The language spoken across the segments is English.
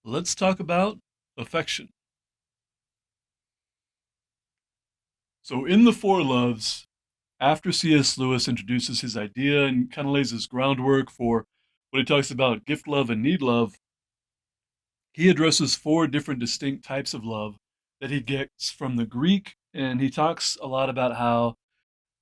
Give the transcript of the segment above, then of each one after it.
Let's talk about affection. So, in The Four Loves, after C.S. Lewis introduces his idea and kind of lays his groundwork for what he talks about gift love and need love, he addresses four different distinct types of love that he gets from the Greek. And he talks a lot about how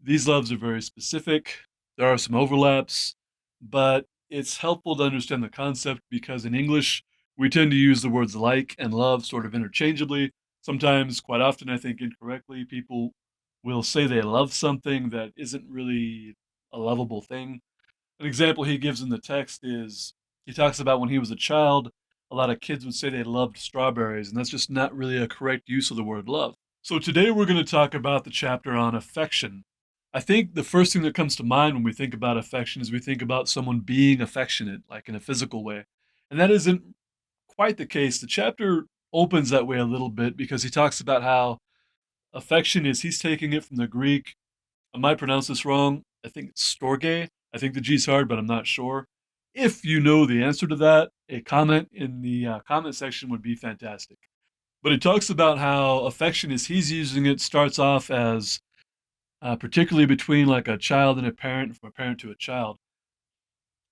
these loves are very specific. There are some overlaps, but it's helpful to understand the concept because in English, we tend to use the words like and love sort of interchangeably. Sometimes, quite often, I think incorrectly, people will say they love something that isn't really a lovable thing. An example he gives in the text is he talks about when he was a child, a lot of kids would say they loved strawberries, and that's just not really a correct use of the word love. So today we're going to talk about the chapter on affection. I think the first thing that comes to mind when we think about affection is we think about someone being affectionate, like in a physical way. And that isn't quite the case. The chapter opens that way a little bit because he talks about how affection is, he's taking it from the Greek. I might pronounce this wrong. I think it's storge. I think the G's hard, but I'm not sure. If you know the answer to that, a comment in the comment section would be fantastic. But he talks about how affection, as he's using it, starts off as particularly between like a child and a parent, from a parent to a child.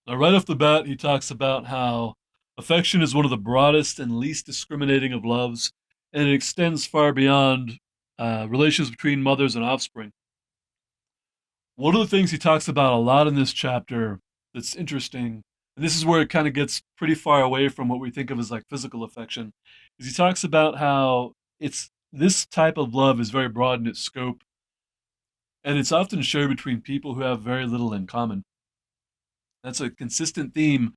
Now, right off the bat, he talks about how affection is one of the broadest and least discriminating of loves, and it extends far beyond relations between mothers and offspring. One of the things he talks about a lot in this chapter that's interesting, and this is where it kind of gets pretty far away from what we think of as like physical affection, is he talks about how it's this type of love is very broad in its scope, and it's often shared between people who have very little in common. That's a consistent theme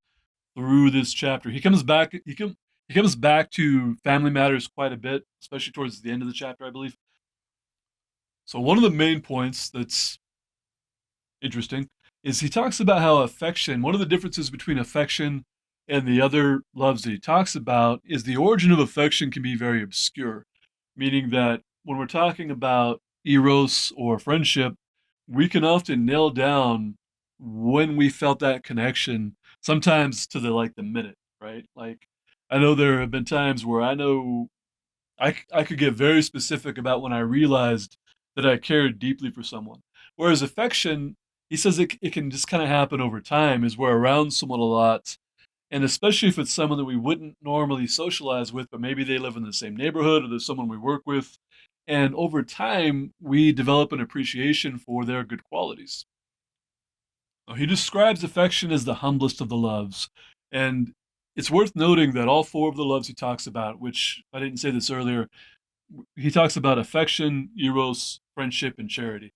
through this chapter. He comes back to family matters quite a bit, especially towards the end of the chapter, I believe. So one of the main points that's interesting is he talks about how affection, one of the differences between affection and the other loves that he talks about is the origin of affection can be very obscure, meaning that when we're talking about eros or friendship, we can often nail down when we felt that connection, sometimes to the like the minute, right? Like I know there have been times where I know I could get very specific about when I realized that I cared deeply for someone. Whereas affection, he says it can just kind of happen over time as we're around someone a lot. And especially if it's someone that we wouldn't normally socialize with, but maybe they live in the same neighborhood or there's someone we work with. And over time, we develop an appreciation for their good qualities. Now, he describes affection as the humblest of the loves. And it's worth noting that all four of the loves he talks about, which I didn't say this earlier, he talks about affection, eros, friendship, and charity.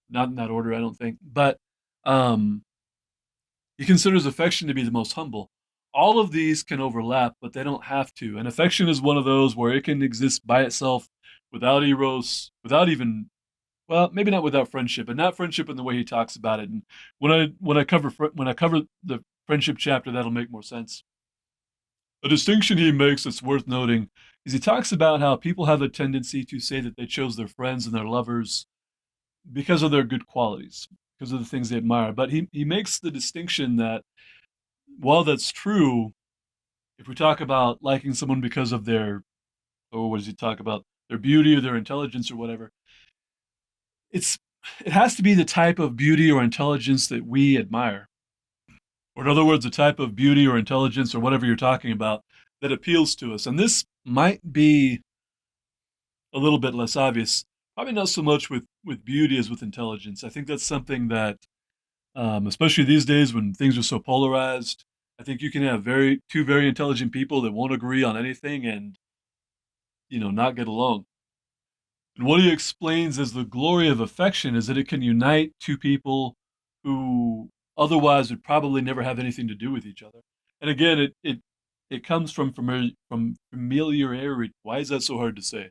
Not in that order, I don't think. But um, he considers affection to be the most humble. All of these can overlap, but they don't have to. And affection is one of those where it can exist by itself without eros, without even, well, maybe not without friendship, and not friendship in the way he talks about it. And when I cover the friendship chapter, that'll make more sense. A distinction he makes that's worth noting is he talks about how people have a tendency to say that they chose their friends and their lovers because of their good qualities, because of the things they admire. But he makes the distinction that while that's true, if we talk about liking someone because of their, oh, what does he talk about? Their beauty or their intelligence or whatever, it's it has to be the type of beauty or intelligence that we admire. Or in other words, a type of beauty or intelligence or whatever you're talking about that appeals to us. And this might be a little bit less obvious. Probably not so much with beauty as with intelligence. I think that's something that, especially these days when things are so polarized, I think you can have two very intelligent people that won't agree on anything and not get along. And what he explains as the glory of affection is that it can unite two people who otherwise would probably never have anything to do with each other. And again, it comes from familiarity. Why is that so hard to say?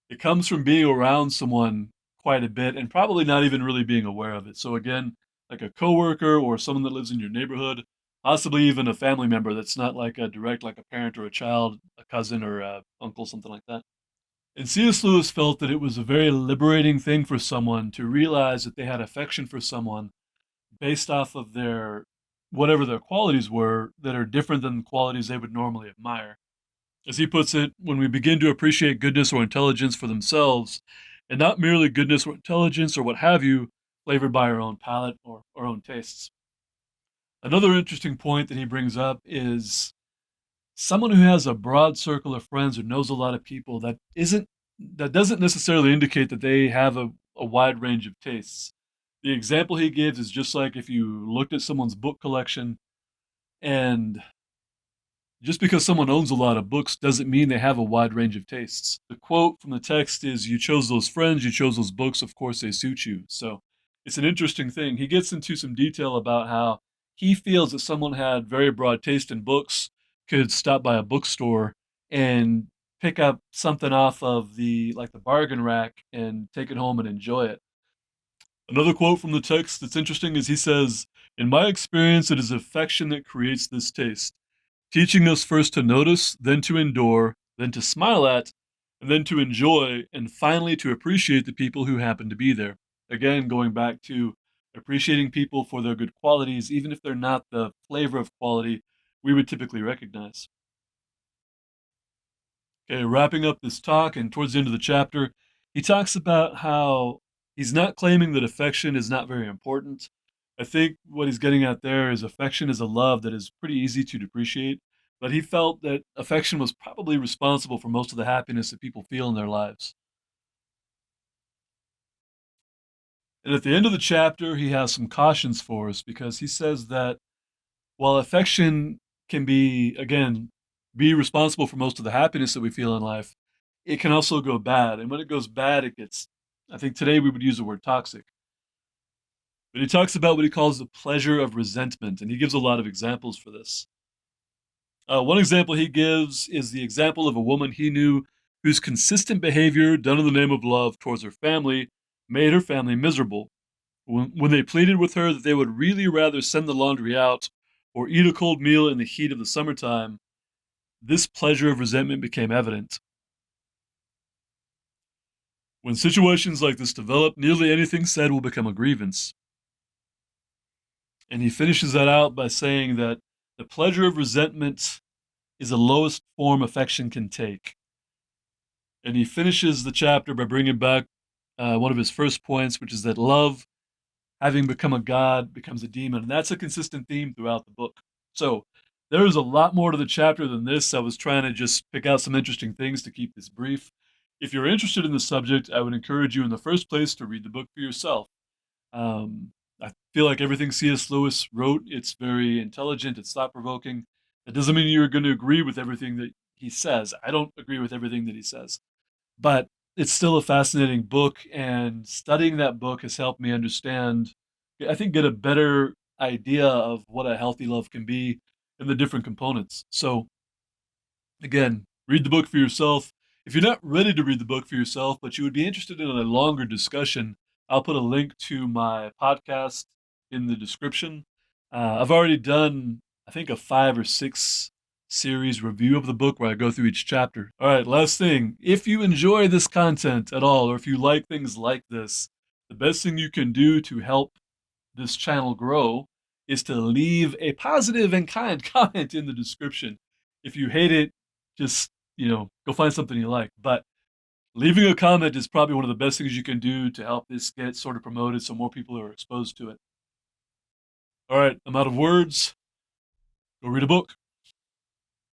It comes from being around someone quite a bit and probably not even really being aware of it. So again, like a coworker or someone that lives in your neighborhood, possibly even a family member that's not like a direct, like a parent or a child, a cousin or a uncle, something like that. And C.S. Lewis felt that it was a very liberating thing for someone to realize that they had affection for someone based off of their whatever their qualities were that are different than the qualities they would normally admire. As he puts it, when we begin to appreciate goodness or intelligence for themselves, and not merely goodness or intelligence or what have you, flavored by our own palate or our own tastes. Another interesting point that he brings up is someone who has a broad circle of friends or knows a lot of people that doesn't necessarily indicate that they have a wide range of tastes. The example he gives is just like if you looked at someone's book collection, and just because someone owns a lot of books doesn't mean they have a wide range of tastes. The quote from the text is, "You chose those friends, you chose those books, of course they suit you." So it's an interesting thing. He gets into some detail about how he feels that someone had very broad taste in books could stop by a bookstore and pick up something off of the bargain rack and take it home and enjoy it. Another quote from the text that's interesting is he says, "In my experience, it is affection that creates this taste, teaching us first to notice, then to endure, then to smile at, and then to enjoy, and finally to appreciate the people who happen to be there." Again, going back to appreciating people for their good qualities, even if they're not the flavor of quality we would typically recognize. Okay, wrapping up this talk and towards the end of the chapter, he talks about how he's not claiming that affection is not very important. I think what he's getting at there is affection is a love that is pretty easy to depreciate, but he felt that affection was probably responsible for most of the happiness that people feel in their lives. And at the end of the chapter, he has some cautions for us because he says that while affection can be, again, be responsible for most of the happiness that we feel in life, it can also go bad. And when it goes bad, it gets, I think today we would use the word toxic. But he talks about what he calls the pleasure of resentment, and he gives a lot of examples for this. One example he gives is the example of a woman he knew whose consistent behavior, done in the name of love towards her family, made her family miserable. When they pleaded with her that they would really rather send the laundry out or eat a cold meal in the heat of the summertime, this pleasure of resentment became evident. When situations like this develop, nearly anything said will become a grievance. And he finishes that out by saying that the pleasure of resentment is the lowest form affection can take. And he finishes the chapter by bringing back one of his first points, which is that love, having become a god, becomes a demon. And that's a consistent theme throughout the book. So there is a lot more to the chapter than this. I was trying to just pick out some interesting things to keep this brief. If you're interested in the subject, I would encourage you in the first place to read the book for yourself. Um, I feel like everything C.S. Lewis wrote, it's very intelligent, it's thought provoking. That doesn't mean you're going to agree with everything that he says. I don't agree with everything that he says, but it's still a fascinating book, and studying that book has helped me understand, I think, get a better idea of what a healthy love can be and the different components. So, again, read the book for yourself. If you're not ready to read the book for yourself, but you would be interested in a longer discussion, I'll put a link to my podcast in the description. I've already done, I think, a 5 or 6 series review of the book where I go through each chapter. All right, last thing. If you enjoy this content at all, or if you like things like this, the best thing you can do to help this channel grow is to leave a positive and kind comment in the description. If you hate it, just, go find something you like. But leaving a comment is probably one of the best things you can do to help this get sort of promoted so more people are exposed to it. All right, I'm out of words. Go read a book.